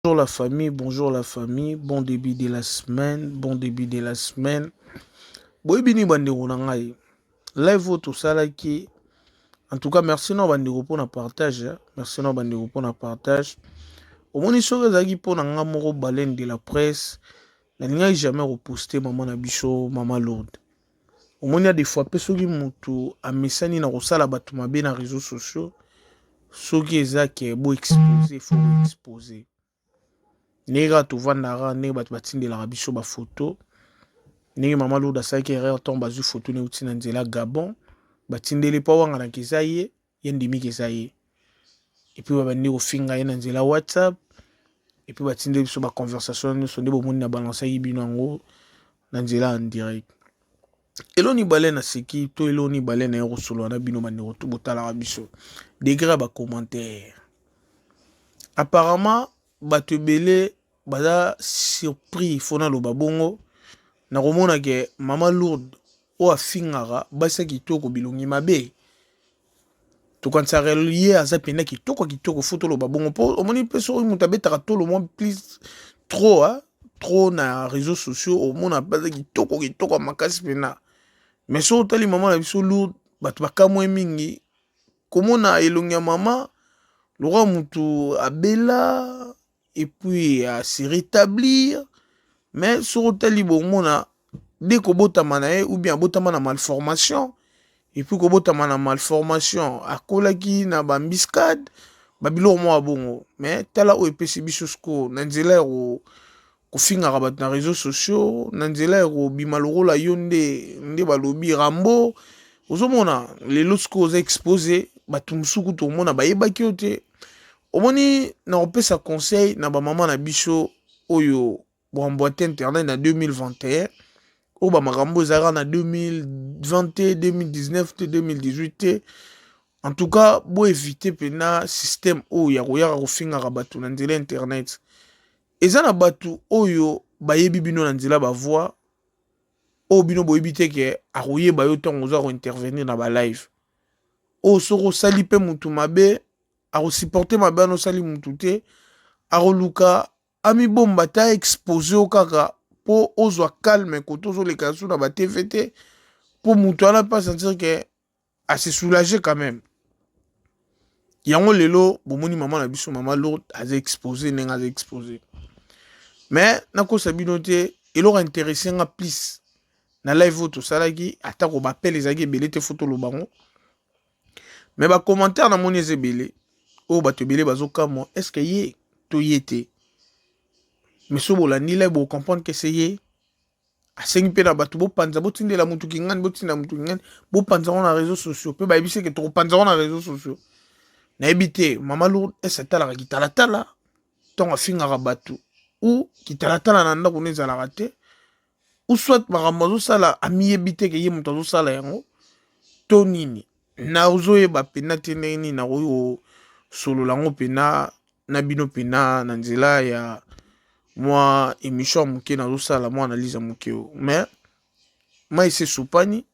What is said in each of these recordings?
Bonjour la famille, bonjour la famille, bon début de la semaine, bon début de la semaine. Boyebini bandeko na ngai. Live tout ça là qui en tout cas merci na bandeko pour na partage, hein. Merci na bandeko pour na partage. Au moins soki ezaki pour na nga moko baleine de la presse, na lingai jamais reposter maman na biso maman Lourdes. Au moins il y a des fois pe soki mutu amesani na kosala bato mabe na réseaux sociaux, soki ezaki bo exposer, faut exposer. Nega tovandaka ndenge bato batindelaka biso bafoto ndenge mama Lourdes asalaki erreur ntongo bazwi foto neuti na nzela Gabon batindeli mpo awanganaka eza ye ndimiki eza ye epuis babandi kofinga ye na nzela WhatsApp epuis batindeli biso baconversation nyonso nde bomoni na balansaki bino yango na nzela en direct. Eloni bale na seki to eloni bale na ye kosolola na bino bandeko to botalaka biso degré ya bacommentaire. Apparemment bato ebele baza surpris fona loba bongo na komona ke mama Lourdes o afingaka basi kitoko bilongi mabe tokanisa ye aza pena kitoko foto loba bongo po omoni pe soki mutu abetaka tolo mwa plus trop na réseaux sociaux omona baza kitoko makasi pena mais soki otali mama na biso Lourdes bato bakamwe mingi komona elongi ya mama loka mutu abela et puis à se rétablir mais soki otali bomona dès kobotama na ye ou bien abotama na malformation et puis kobotama na malformation akolaki na bambiscade babiloko mwa bongo mais tala oyo epesi biso siko na nzela ya kofingaka bato na réseaux sociaux na nzela ya kobima lokola yo nde balobi rambo ozomona lelo siko oza expose bato mosuku tomona bayebaki yo te omoni na kopesa conseil na bamama na biso oyo boamboite internet na 2021 oyo bamakambo ezalaka na 2020 2019 te 2018 te en tout cas boevite pena système oyo ya koyaka kofingaka bato na nzela internet eza na bato oyo bayebi bino na nzela bavoi oyo bino boyebi te ke akoyeba yo ntango oza kointervenir na balive oyo soki osali mpe mutu mabe akosupporte mabe wana osali mutu te akoluka amibomba ta expose o kaka mpo ozwa calme kote ozoleka so na batv te mpo mutu wana mpe asentir ke ase soulage quand même yango lelo bomoni mama na biso mama Lourdes aza expose ndenge aza expose mais nakosa bino te eloko intéressé nga plus na live oyo tosalaki atako bapele ezalaki ebele te foto lobango mais bacommentaire namoni eza ebele oyo bato ebele bazokamwa estce ye to ye te mais so bolandi live bocomprendre ke se ye asengi mpe na bato bopanza botindela mutu kingani botinda mutu kingani bopanza ngo na réseaux sociaux mpe bayebisi ke tokopanza ngo na réseaux sociaux nayebi te mama Lourdes ese atalaka kitalatala ntongo afingaka bato ou kitalatala na ndako ezalaka te ou soit makambo azosala amiyebi te ke ye moto azosala yango to nini nazoyeba pena te ndenge nini nakoki kosolola yango pena na bino pena na nzela ya mwa émission ya moke nazosala mwa analyse ya moke o mais ma ese supani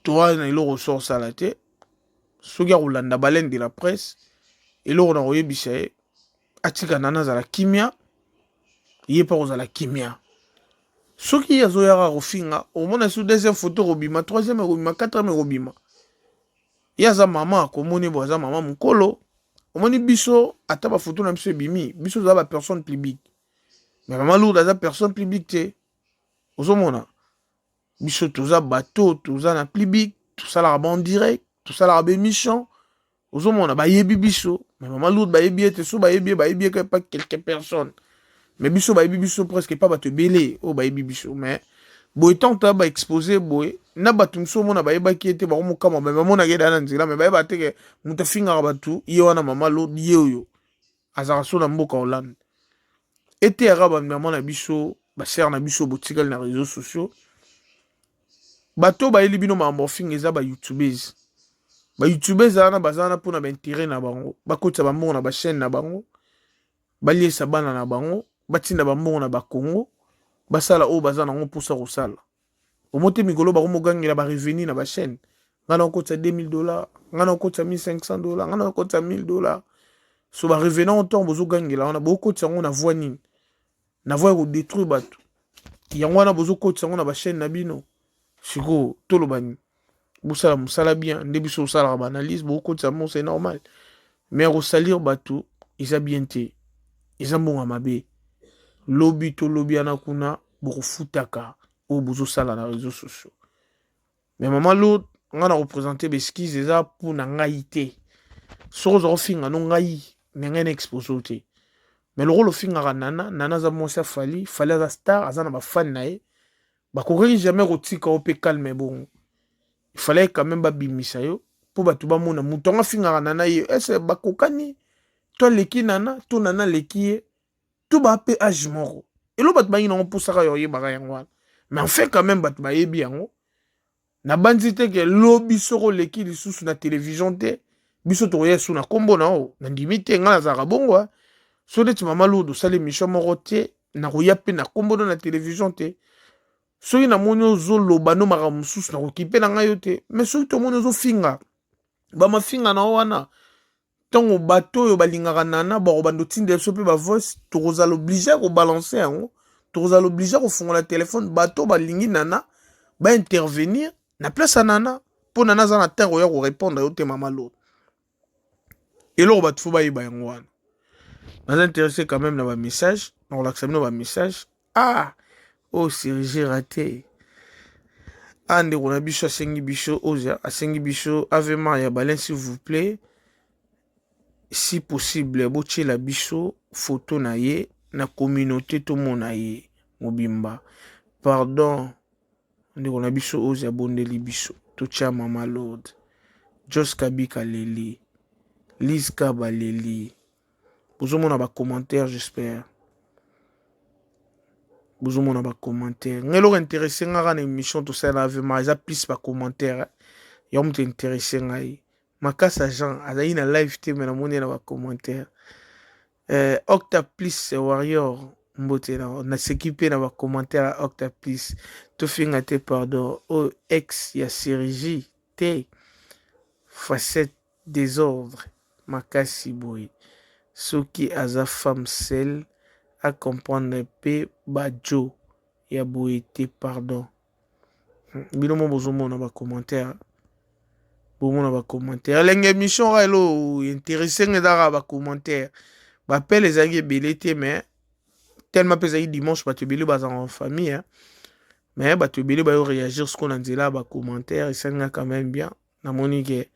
toa na eloko so osala te soki akolanda baleine de la presse eloko na koyebisa ye atika nana azala kimia ye mpa kozala kimia soki azoyaka kofinga omona so deuxième photo kobima troisième ekobima quatrième ekobima ye aza mama akomoni bo aza mama mokolo omoni biso ata bafoto na biso ebimi biso toza bapersone publique mais mama Lourdes aza personne publique te ozomona biso toza bato toza na publique tosalaka ba en direct tosalaka bémission ozomona bayebi biso mais mama Lourdes bayebi ete so bayebi ye pas quelques personnes mais biso bayebi biso presque pas bato ebele oyo bayebi biso mais boye ntango toya baexpose boye na bato mosusu omona bayebaki ete bakomokama me bamonaki eda na nzela me bayeba te ke moto afingaka bato ye wana mama Lourdes ye oyo azalaka so na mboka Hollande ete yaka bamama na biso basere na biso botikali na réseaux sociaux bato bayeli bino makambo ofinga eza bayoutubers wana baza wana mpona baintere na bango bakotisa bambongo na bachaîne na bango baliesa bana na bango batinda bambongo na bakongo basala oyo baza nango mposa kosala omote mikolo bakomogangela bareveni na bachaîne nga na okotisa $2000 nga na okotisa $1500 nga na okotisa $1000 so ba revenant au temps bozo gangela wana boko tsango na voix nini na voix ko détruire bato yango wana bozo ko tsango na ba chaîne na bino siko toloba nini bosala mosala bien nde biso osalaka ba analyse boko tsango c'est normal mais ko salir bato eza bien te eza mbonga mabe lobi to lobi ana kuna boko futaka o bozo sala na réseaux sociaux mais maman l'autre nga na représenter beskize eza pour na ngai te soko zo finga no ngai nengene exposé te mais le rôle finga nana nana za mwasi fali za star aza na ba fan na ye bakoki jamais kotika o pe calme bon il fallait quand même babimisa yo pour batu ba mona mutonga finga nana ye est bakokani to leki nana to nana leki ye tout ba pe âge moko et lo batu ba yina on poussaka yo ye baka yango mais en fait quand même batu ba yebi yango na bandi te ke lobi soko leki lisusu na télévision te biso to yesu na kombo na o na ndimite nga za bongo so neti mama lourd osala émission moko te na koya mpe na kombo na télévision te soki namoni ozoloba no makambo mosusu nakoki mpe na ngai yo te mais soki tomoni ozofinga bamafinga na wana ntango bato oyo balingaka nana bakobanda otindela biso mpe bavoice tokozala oblige kobalanse yango tokozala oblige kofungola telefone bato balingi nana baintervenir na place ya nana mpo nana aza na ntango ya korépondre yo te mama lourd eloko bato fo bayeba yango wana naza intéressé quand même na bamessage na kolakisa bino bamessage oh Serge raté ndeko na biso asengi biso oza asengi biso Ave Maria Balin s'il vous plaît si possible botiela biso photo na ye na communauté tomona ye mobimba pardon ndeko na biso oza bondeli biso totia mama Lord Jos Kabika leli Liz Kaba leli bozomona ba commentaire j'espère bozomona ba commentaire ngelo intéressé ngaka na émission to ça na Ave Maria plus ba commentaire ya mutu intéressé ngai Makasa Jean azali na live te mais na moni na ba commentaire Octa plus warrior mbote na s'équiper na ba commentaire Octa plus to finga te pardon o ex ya Sergi te facette désordre makasi boy soki aza femme seule à comprendre pe bajo ya boete pardon bino mo bozomona ba commentaire bomona ba commentaire lenge émission ra elo intéressé ngedara ba commentaire ba pele ezaki belete mais tellement pesaki dimanche bato ebele baza en famille hein. Mais bato ebele ba yo réagir ce qu'on a dit là ba commentaire et ça quand même bien na monique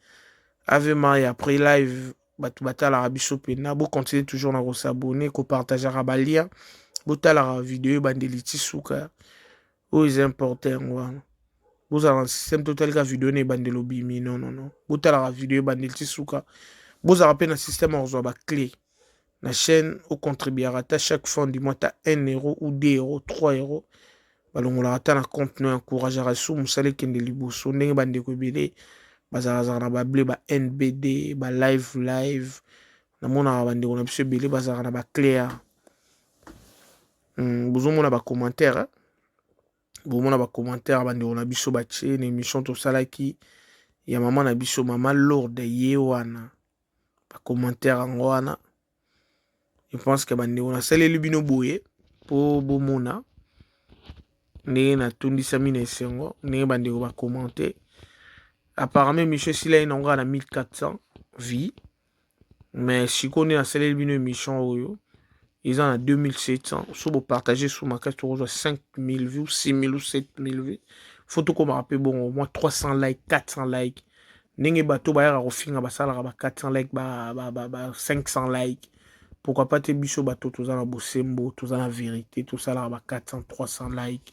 Ave Maria après live bato batala biso pena bo continuer toujours na s'abonner ko partager ba lien botala vidéo bandeli tisuka o is important wana bozala système total ka vidéo ne bandelo bimi non botala vidéo bandeli tisuka bozala pe na système orzo ba clé la chaîne au contribuera à chaque fin du mois ta 1 euro ou 2 euros 3 euros balongola ata na compte no encourager sou musale kende liboso ndenge bandeko ebele bazala na ba blé ba NBD ba live na mona bandeko na biso ebele bazala na ba clair bozomona ba commentaire bomona ba commentaire bandeko na biso batie na émission to salaki ya mama na biso mama Lourd ye wana ba commentaire ngo wana je pense que bandeko na saleli bino boye po bomona ndenge na tondisa mina esengo ndenge bandeko ba commenter apparemment monsieur Sila inonga na 1400 vie mais si on est à saleli bino émission oyo ils ont à 2700 so bo partager sur ma carte 5000 vues 6000 ou 7000 vues photo comme rappel bon au moins 300 likes 400 likes ndenge bato ba yara kofinga basala ba 400 likes ba 500 likes pourquoi pas te biso bato toza na bosembo toza na vérité tout ça là ba 400 300 likes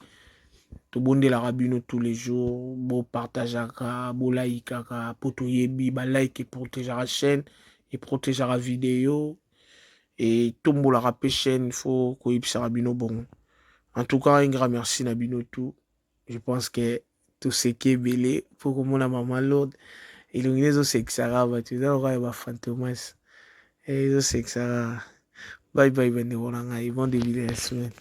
to bonde la rabino tous les jours bo partageaka bo likeaka poto yebi ba like et protéger la chaîne et protéger la vidéo et tombo la rapé chaîne faut ko yipsa rabino bon en tout cas un grand merci na bino tout je pense que tout ce qui est belé pour que mon maman Lourd illuminer zo sexara ba tu za ba fantomas et zo sexara bye bye bende wona ngai bon début de la semaine.